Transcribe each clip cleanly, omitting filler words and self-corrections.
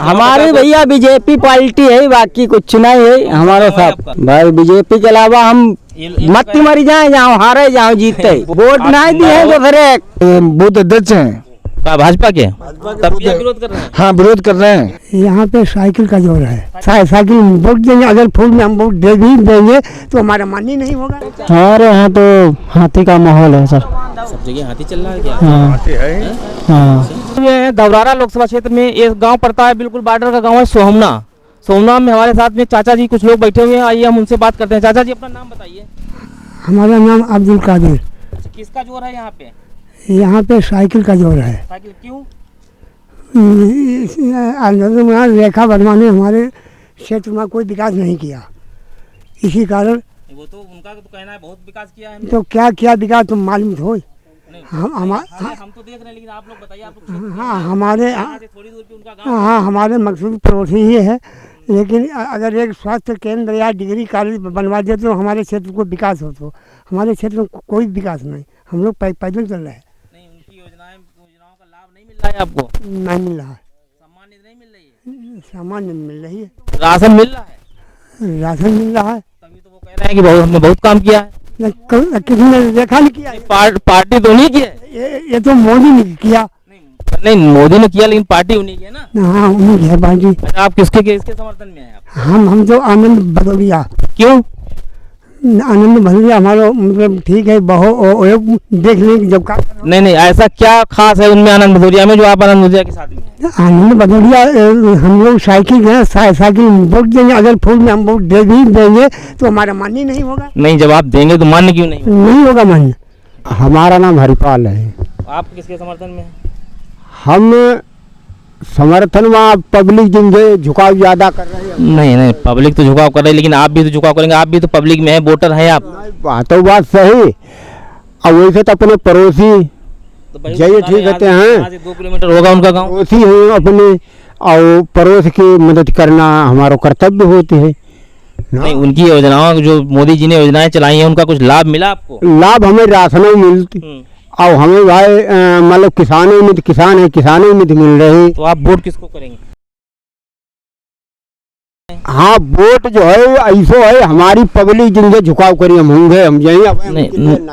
हमारी भैया BJP party है, बाकी कुछ नहीं है हमारे साथ। भाई बीजेपी के अलावा हम मत मरी जाए, जाओ हारे जाओ जीते, वोट नहीं दिए तो फिर बूथ अध्यक्ष हैं भाजपा के, तब भी विरोध कर रहे हैं। हाँ विरोध कर रहे हैं। यहाँ पे साइकिल का जोर है, साइकिल वोट देंगे, अगर फूल में हम वोट दे भी देंगे तो हमारा मन ही नहीं होगा। हमारे यहाँ तो हाथी का माहौल है सर, सब जगह हाथी चल रहा है क्या? हाँ। ये दौरारा लोकसभा क्षेत्र में एक गांव पड़ता है, बिल्कुल बॉर्डर का गांव है सोहमना। सोहमना में हमारे साथ में चाचा जी कुछ लोग बैठे हुए हैं, आइए हम उनसे बात करते हैं। चाचा जी अपना नाम बताइए। हमारा नाम अब्दुल कादिर। किसका जोर है यहाँ पे? यहाँ पे साइकिल का जोर है। साइकिल क्यों? रेखा वर्मा ने हमारे क्षेत्र में कोई विकास नहीं किया, इसी कारण। वो तो उनका तो कहना है बहुत विकास किया है। तो क्या किया विकास तुम मालूम हो? हम तो देख रहे हैं, लेकिन आप लोग बताइए। आप लोग हाँ हमारे, थोड़ी दूर पे उनका गांव। हाँ हमारे मकसूद पड़ोसी ही है, लेकिन अगर एक स्वास्थ्य केंद्र या डिग्री कॉलेज बनवा दे तो हमारे क्षेत्र को विकास हो। तो हमारे क्षेत्र में कोई विकास नहीं, हम लोग पैदल चल रहे हैं। नहीं, उनकी योजनाओं का लाभ नहीं मिल रहा है आपको? नहीं मिल रहा है, सामान्य नहीं मिल रही है। सामान्य मिल रही है, राशन मिल रहा है? राशन मिल रहा है। तभी तो वो कह रहे हैं कि हमने बहुत काम किया है। किसी ने देखा नहीं किया? पार्टी तो नहीं की है, ये तो मोदी ने किया। नहीं मोदी ने किया, लेकिन पार्टी उन्हीं की है ना। हाँ उन्हीं की है पार्टी। अच्छा, आप किसके समर्थन में हैं आप? हम तो आनंद भदौरिया। क्यों आनंद भदौरिया हमारा मतलब ठीक है, बहुत देख लें जब का। नहीं, ऐसा क्या खास है उनमें आनंद भदौरिया में जो आप आनंद भदौरिया के साथ में हैं? आनंद भदौरिया हम लोग साइकिल है, साइकिल वोट देंगे, अगर फूल में हम वोट दे भी देंगे तो हमारा मन ही नहीं होगा। नहीं, जब आप देंगे तो मान्य क्यों नहीं? नहीं होगा मन। हमारा नाम हरिपाल है। आप किसके समर्थन में हैं? हम समर्थन में पब्लिक जिनके झुकाव ज्यादा कर रहे हैं। नहीं, पब्लिक तो झुकाव कर रही है, लेकिन आप भी तो झुकाव करेंगे। आप भी तो पब्लिक में है, वोटर है आप। तो बात सही, और वैसे तो अपने पड़ोसी जाइए ठीक कहते हैं, 2 किलोमीटर होगा उनका गाँव। पड़ोसी हैं अपने, और पड़ोस की मदद करना हमारा कर्तव्य होती है। नहीं, उनकी योजनाओं जो मोदी जी ने योजनाएं चलाई हैं, उनका कुछ लाभ मिला आपको? लाभ हमें राशनों मिलती, और हमें भाई मतलब किसानों में किसानों में मिल रही। तो आप वोट किसको करेंगे? हाँ वोट जो है ऐसो है, हमारी पब्लिक जिनके झुकाव करी हम होंगे, हम यही।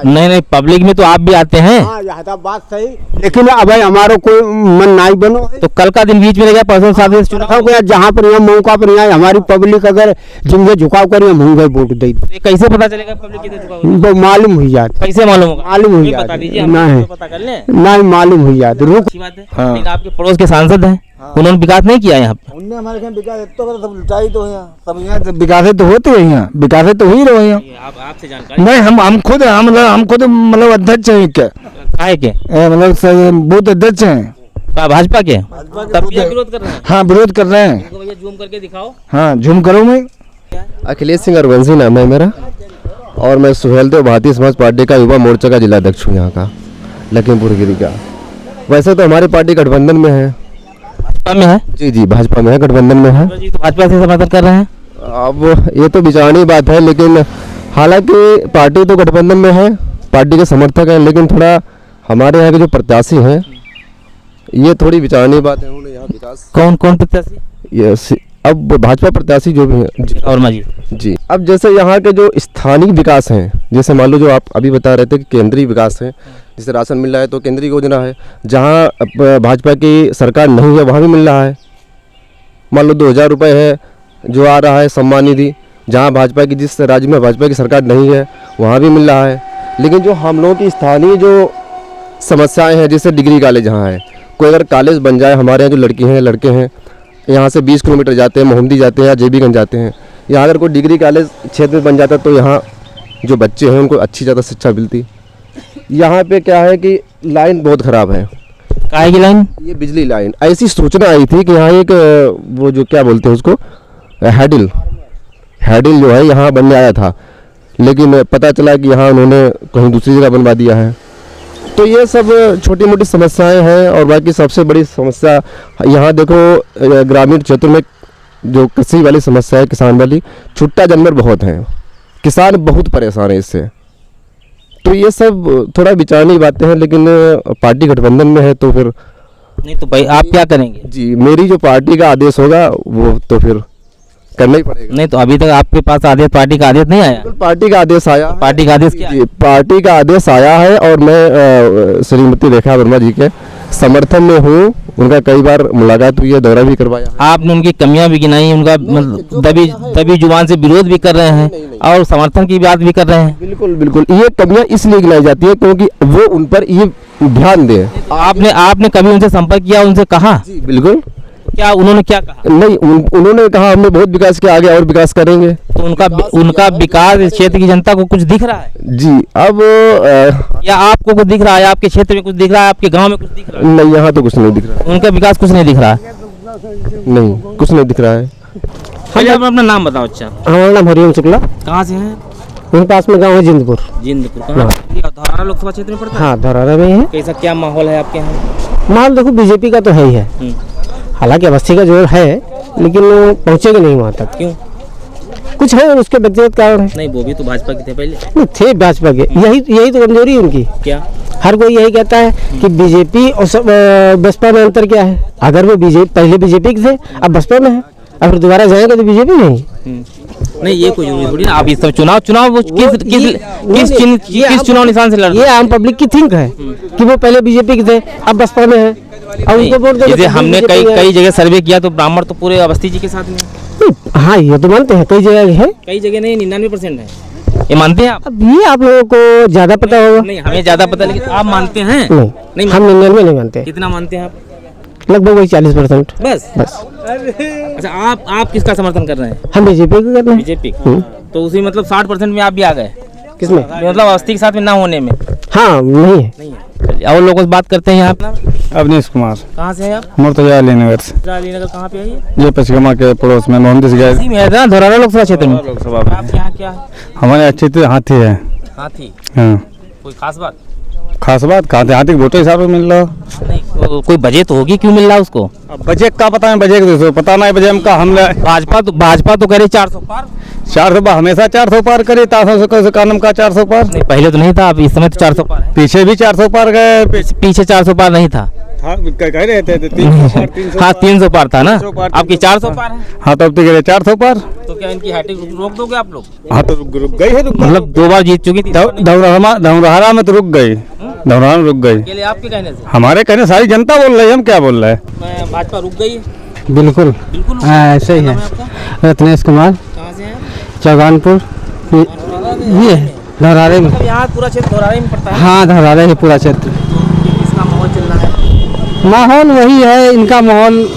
नहीं, पब्लिक में तो आप भी आते हैं। हाँ यह तो बात सही, लेकिन अब हमारा कोई मन नहीं बनो। तो कल का दिन बीच में लगा पर्सनल साधन चुनाव गया, जहाँ पर यहाँ मौका पर यहाँ हमारी पब्लिक अगर जिनके झुकाव करी हम होंगे वोट दे। ये कैसे पता चलेगा पब्लिक किधर झुकाव? वो मालूम हो जाता। कैसे मालूम होगा? मालूम हो बता दीजिए, जाता। पता कर लें। नहीं मालूम हो जाता। रुक, अच्छी बात है। लेकिन आपके पड़ोस के सांसद हैं, उन्होंने विकास नहीं किया यहाँ पे। उनने हमारे यहाँ विकास तो सब लुटाई तो यहाँ सब यहाँ विकास तो होते हैं, यहाँ विकास तो ही रहे यहाँ। आपसे जानकारी नहीं, हम खुद मतलब अध्यक्ष हैं क्या? काहे के? मतलब बूथ अध्यक्ष हैं भाजपा के, तब भी विरोध कर रहे हैं। हाँ विरोध कर रहे हैं। भैया जूम करके दिखाओ। हाँ जूम करो। मैं अखिलेश सिंह अरवंशी नाम है मेरा, और मैं सुहेलदेव भारतीय समाज पार्टी का युवा मोर्चा का जिला अध्यक्ष हूँ यहाँ का, लखीमपुर खीरी का। वैसे तो हमारी पार्टी गठबंधन में है। भाजपा में है? जी भाजपा में है, गठबंधन में है। तो भाजपा से समर्थन कर रहे हैं। अब ये तो विचारणी बात है, लेकिन हालांकि पार्टी तो गठबंधन में है, पार्टी के समर्थक हैं, लेकिन थोड़ा हमारे यहाँ के जो प्रत्याशी हैं ये थोड़ी विचारणी बात है। उन्होंने यहाँ विकास कौन प्रत्याशी? ये अब भाजपा प्रत्याशी जो भी हैं वर्मा जी। अब जैसे यहाँ के जो स्थानीय विकास हैं, जैसे मान लो जो आप अभी बता रहे थे कि केंद्रीय विकास है, जैसे राशन मिल रहा है तो केंद्रीय योजना है। जहाँ भाजपा की सरकार नहीं है वहाँ भी मिल रहा है। मान लो 2000 रुपये है जो आ रहा है सम्मान निधि, जहाँ भाजपा की जिस राज्य में भाजपा की सरकार नहीं है वहाँ भी मिल रहा है। लेकिन जो हम लोगों की स्थानीय जो समस्याएं हैं, जैसे डिग्री कॉलेज जहाँ है, कोई अगर कॉलेज बन जाए, हमारे यहाँ जो लड़की हैं लड़के हैं यहाँ से 20 किलोमीटर जाते हैं, मोहम्मदी जाते हैं या JB गंज जाते हैं। यहाँ अगर कोई डिग्री कॉलेज क्षेत्र में बन जाता तो यहाँ जो बच्चे हैं उनको अच्छी ज़्यादा शिक्षा मिलती। यहाँ पे क्या है कि लाइन बहुत ख़राब है। काहे की लाइन? ये बिजली लाइन। ऐसी सूचना आई थी कि यहाँ एक वो जो क्या बोलते हैं उसको, हैडिल जो है यहाँ बनने आया था, लेकिन पता चला कि यहाँ उन्होंने कहीं दूसरी जगह बनवा दिया है। तो ये सब छोटी मोटी समस्याएं हैं। और बाकी सबसे बड़ी समस्या यहाँ देखो, ग्रामीण क्षेत्र में जो कृषि वाली समस्या है, किसान वाली, छुट्टा जानवर बहुत हैं, किसान बहुत परेशान है इससे। तो ये सब थोड़ा विचारणी बातें हैं, लेकिन पार्टी गठबंधन में है तो फिर नहीं तो भाई आप क्या करेंगे? जी, मेरी जो पार्टी का आदेश होगा वो तो फिर करना ही पड़ेगा। नहीं तो अभी तक आपके पास आदेश, पार्टी का आदेश नहीं आया? बिल्कुल, पार्टी का आदेश आया। पार्टी का आदेश क्या है? जी, पार्टी का आदेश आया है और मैं श्रीमती रेखा वर्मा जी के समर्थन में हूँ। उनका कई बार मुलाकात हुई है, दौरा भी करवाया है। आपने उनकी कमियां भी गिनाई, उनका मतलब दबी जुबान से विरोध भी कर रहे हैं और समर्थन की बात भी कर रहे हैं। बिल्कुल बिल्कुल, ये कमियां इसलिए गिनाई जाती है क्योंकि वो उन पर ये ध्यान दें। आपने कभी उनसे संपर्क किया, उनसे कहा? जी बिल्कुल। क्या उन्होंने क्या कहा? नहीं, उन्होंने कहा हमने बहुत विकास किया, आगे और विकास करेंगे। तो उनका विकास इस क्षेत्र की जनता को कुछ दिख रहा है? जी, अब या आपको कुछ दिख रहा है? आपके क्षेत्र में कुछ दिख रहा है? आपके गांव में कुछ दिख रहा है? नहीं, यहाँ तो कुछ नहीं दिख रहा उनका विकास कुछ नहीं दिख रहा है? है। नहीं, कुछ नहीं दिख रहा है। पहले आप अपना नाम बताओ। अच्छा, हमारा नाम हरिओम शुक्ला, कहाँ से हैं? वहीं पास में गाँव है जिंदपुर। जिंदपुर कहाँ? धौरारा लोकसभा क्षेत्र में पड़ता है? हाँ, धौरारा में ही है। कैसा क्या माहौल है आपके यहाँ? माहौल देखो बीजेपी का तो है ही है, हालांकि अवस्थी का जोर है लेकिन वो पहुंचेगा नहीं वहाँ तक। क्यों? कुछ है उसके व्यक्तिगत कारण है। नहीं, वो भी तो भाजपा के थे पहले। नहीं थे भाजपा के, यही तो कमजोरी है उनकी। क्या? हर कोई यही कहता है कि बीजेपी और बसपा में अंतर क्या है। अगर वो पहले बीजेपी के थे, अब बसपा में है, अब फिर दोबारा जाएंगे तो बीजेपी नहीं। नहीं, ये कोई जरूरी थोड़ी ना। आप इस समय चुनाव वो किस चुनाव निशान से लड़ रहे? ये आम पब्लिक की थिंक है कि वो पहले बीजेपी के थे, अब बसपा में है, अब उनको वोट जैसे देंगे। हमने कई जगह सर्वे किया तो ब्राह्मण तो पूरे अवस्थी जी के साथ में। हाँ, ये तो मानते हैं, कई जगह है। कई जगह नहीं, 99% है। ये मानते हैं आप? अब ये आप लोगों को ज्यादा पता होगा। नहीं, हमें ज्यादा पता, लेकिन आप मानते हैं? नहीं, हम 99 नहीं मानते, कितना मानते हैं आप? लगभग वही 40%। बस। अच्छा, आप किसका समर्थन कर रहे हैं? हम बीजेपी को करते हैं। बीजेपी। तो उसी मतलब 60% में आप भी आ गए? किसमें? मतलब अवस्थी के साथ में ना होने में? हाँ, नहीं है। नहीं है। और लोगों से बात करते हैं। आप अवनीश कुमार, कहाँ से हैं आप? मुर्तजा अली नगर से। अली नगर कहाँ पे है ये? ये पचगमा के पड़ोस में मोहम्मद गैस इसी में है ना, धौरारा लोकसभा क्षेत्र में? लोकसभा में। आपके यहाँ क्या है? हमारे अच्छे तो हाथी है। हाथी? हाँ, कोई खास बात? खास बात खाते हाथी के वोटों हिसाब से मिल रहा। नहीं, कोई वजह तो होगी क्यों मिल रहा है उसको? अब बजट का पता है, बजट देखो पता नहीं बजट हम का हमने भाजपा तो कह रही 400 पार। 400 पार, हमेशा 400 पार करे, 400 का नाम का 400 पार। नहीं, पहले तो नहीं था, अब इस समय तो 400 पार है। पीछे भी 400 पार गए। पीछे 400 पार नहीं था। हाँ, कह रहे थे 300 पार, 300 हाँ, 300 पार था ना, 300 पार, आपकी 400 पार है। हाँ, तब तो कह रहे 400 पार। तो क्या इनकी हैट्रिक रोक दोगे आप लोग? हाँ, तो रुक गई है। मतलब 2 बार जीत चुकी थी। धौरहरा में तो रुक गई, धौरहरा में रुक गई। अकेले आपके कहने से? हमारे कहने सारी जनता बोल रही है, हम क्या बोल रहे हैं। मैं भाजपा रुक गई है? बिल्कुल बिल्कुल। हाँ, ऐसे ही है। नाम आपका? रत्नेश कुमार, कहाँ से हैं? चौगानपुर, ये धौरारे में। मतलब यहाँ पूरा क्षेत्र धौरारे में पड़ता है? हाँ, धौरारे है पूरा क्षेत्र। किसका माहौल चल रहा है? माहौल वही है, इनका माहौल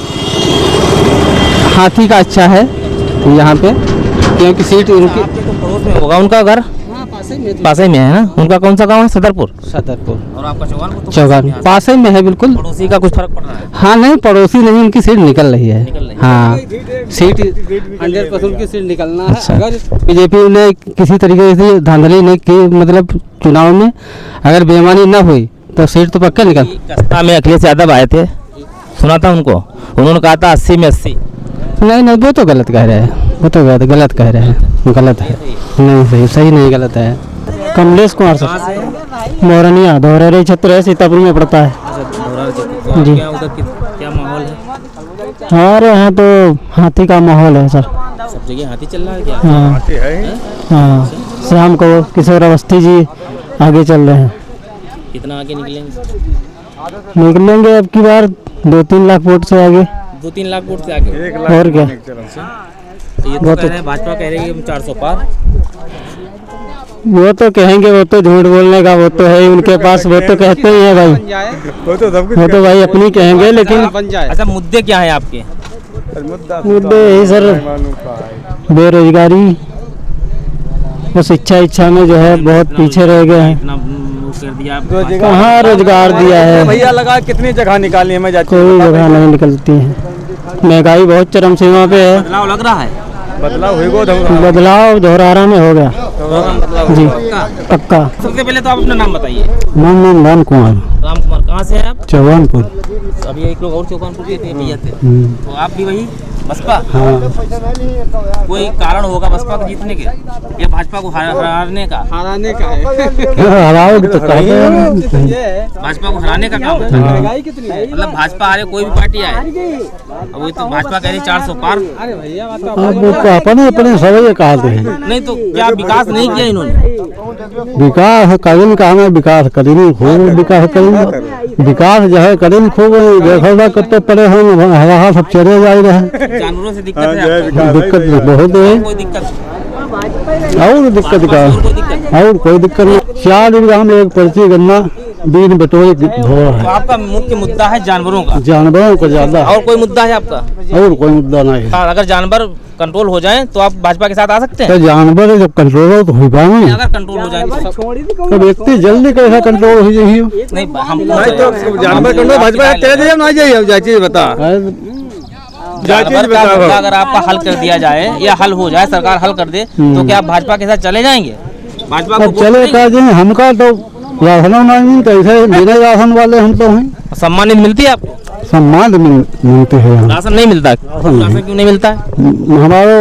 हाथी का अच्छा है यहाँ पे, क्योंकि सीट इनकी आपके तो पड़ोस में होगा उनका घर? पास ही में है ना। उनका कौन सा गांव है? सदरपुर। और आपका चौगानपुर? तो चौगान पास ही में है बिल्कुल। पड़ोसी का कुछ फर्क पड़ रहा है? हाँ, नहीं पड़ोसी नहीं, उनकी सीट निकल रही है। निकल रही है। हाँ, सीट 100% की सीट निकलना है। अगर बीजेपी ने किसी तरीके से धांधली नहीं की, मतलब चुनाव में अगर बेईमानी न हुई तो सीट तो पक्का निकल। कस्ता में अखिलेश यादव आए थे, सुना था उनको, उन्होंने कहा था 80 में 80। नहीं, वो तो गलत कह रहे हैं, वो तो गलत कह रहे हैं, गलत है। नहीं, सही नहीं, गलत है। कमलेश कुमार सर, मोरनिया, धौरारे क्षेत्र है, सीतापुर में पड़ता है जी। क्या माहौल है? हमारे यहाँ तो हाथी का माहौल है सर। सब जगह हाथी चल रहा है क्या? हाँ, हाँ, शाम को किशोर अवस्थी जी आगे चल रहे हैं। कितना आगे निकलेंगे? निकलेंगे अब की बार 2-3 लाख वोट से आगे। 2-3 लाख वोट से आगे? और क्या? तो ये तो कह रहे हैं, भाजपा कह रही है कि 400 पार। वो तो कहेंगे, वो तो झूठ बोलने का वो तो है उनके पास, वो तो कहते ही है भाई, वो तो भाई अपनी कहेंगे। लेकिन अच्छा, मुद्दे क्या है आपके? मुद्दे यही सर, बेरोजगारी और शिक्षा में जो है बहुत पीछे रह गए हैं। इतना वो कर दिया कहाँ रोजगार दिया है भैया, लगा कितनी जगह निकाली हमें, कोई जगह नहीं निकलती है। महंगाई बहुत चरम सीमा पे है। बदलाव लग रहा है? बदलाव धौरारा में हो गया जी, पक्का। सबसे पहले तो आप अपना नाम बताइए। नाम राम कुमार, राम कुमार। कहाँ से हैं आप? चौगानपुर। अभी एक लोग और चौगानपुर के थे, भैया थे, तो आप भी वही बसपा हाँ कोई कारण होगा बसपा को जीतने के या भाजपा को हराने का? हराओगे तो कहते हैं भाजपा को हराने का काम होता है। मतलब भाजपा आ रही कोई भी पार्टी आए, अब वही तो भाजपा कह रही 400 पार। अब वो तो अपने अपने सभी कहते हैं नहीं तो क्या विकास नहीं किया इन्होंने? विकास करेंगे कहा विकास करेंगे खूब विकास करेंगे विकास जो है करेंगे खूब देखा कब पड़े हम हवा सब चले जा रहे हैं जानवरों से दिक्कत है आपको? दिक्कत बहुत है कोई दिक्कत? और दिक्कत का और कोई दिक्कत नहीं 4 बीघा में एक पर्ची गन्ना बीन बटोरे धो तो है आपका मुख्य मुद्दा है जानवरों का, जानवरों को ज्यादा और कोई मुद्दा है आपका? और कोई मुद्दा नहीं है हाँ, अगर जानवर कंट्रोल हो जाए तो आप भाजपा के साथ आ सकते हैं? तो जानवर जब कंट्रोल हो तो हो पाएंगे अगर कंट्रोल हो जाए तो व्यक्ति जल्दी कैसा कंट्रोल हो जाइए नहीं हम जानवर कंट्रोल भाजपा चले जाइए ना जाइए जाइए बता जानवर का मुद्दा अगर आपका हल कर दिया जाए या हल हो जाए, सरकार हल कर दे, तो क्या आप भाजपा के साथ चले जाएंगे? भाजपा को अब वोट चले देंगे? कह दें हमका तो राशन नहीं कैसे बिना राशन वाले हम तो हैं सम्मानित मिलती है आपको? सम्मान मिलते हैं यहाँ। राशन नहीं मिलता? राशन क्यों नहीं मिलता है? हमारे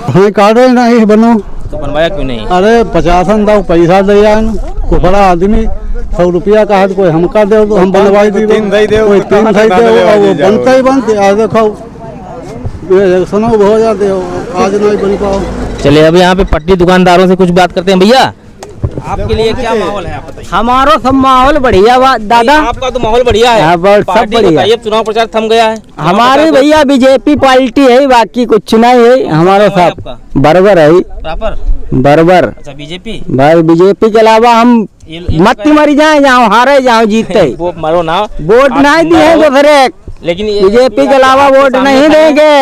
हमें कार्ड नहीं बनो तो बनवाया क्यों नहीं? अरे 50 दो पैसा दे जाए कोई बड़ा आदमी 100 रुपया का है तो कोई हमका दे तो हम बनवाई दी कोई 3 दे दे वो बनते ही बनते आज देखो इलेक्शन हो जाते हो आज नहीं बन पाओ। चलिए अब यहाँ पे पट्टी दुकानदारों से कुछ बात करते हैं। भैया आपके लिए क्या माहौल है, आप बताइए? हमारो सब माहौल बढ़िया बा दादा। आपका तो माहौल बढ़िया है। हाँ, सब पार्टी बढ़िया। बताइए, अब चुनाव प्रचार थम गया है। हमारी भैया बीजेपी पार्टी है, बाकी कुछ नहीं है हमारे क्या है साथ। आपका? बराबर है प्रॉपर? बराबर अच्छा बीजेपी। भाई बीजेपी के अलावा हम मत मरी जाए, जहाँ हारे जहाँ जीते वो मरो ना, वोट नहीं दिए दूसरे, लेकिन बीजेपी के अलावा वोट नहीं देंगे।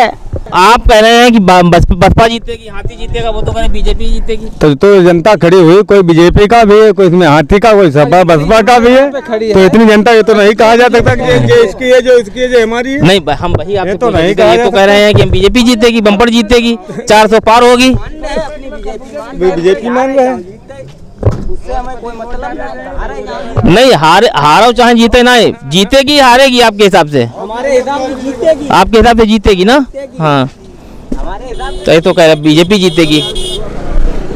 आप कह रहे हैं कि बसपा जीतेगी, हाथी जीतेगा, वो तो कह रहे हैं बीजेपी जीतेगी। तो जनता खड़ी हुई, कोई बीजेपी का भी है, कोई इसमें हाथी का, कोई सपा बसपा का भी है, तो इतनी जनता ये तो नहीं कहा जा सकता कि ये इसकी है जो इसकी है जो हमारी है। नहीं हम वही आपसे तो नहीं ये कहा तो जा कह रहे हैं कि हम बीजेपी जीतेगी, बम्पर जीतेगी, 400 पार होगी। बीजेपी मान रहे हैं। नहीं हारो चाहे जीते ना, जीतेगी हारेगी आपके हिसाब से? हमारे हिसाब से जीतेगी, आपके हिसाब से जीतेगी ना? हाँ तो ये तो कह रहे बीजेपी जीतेगी।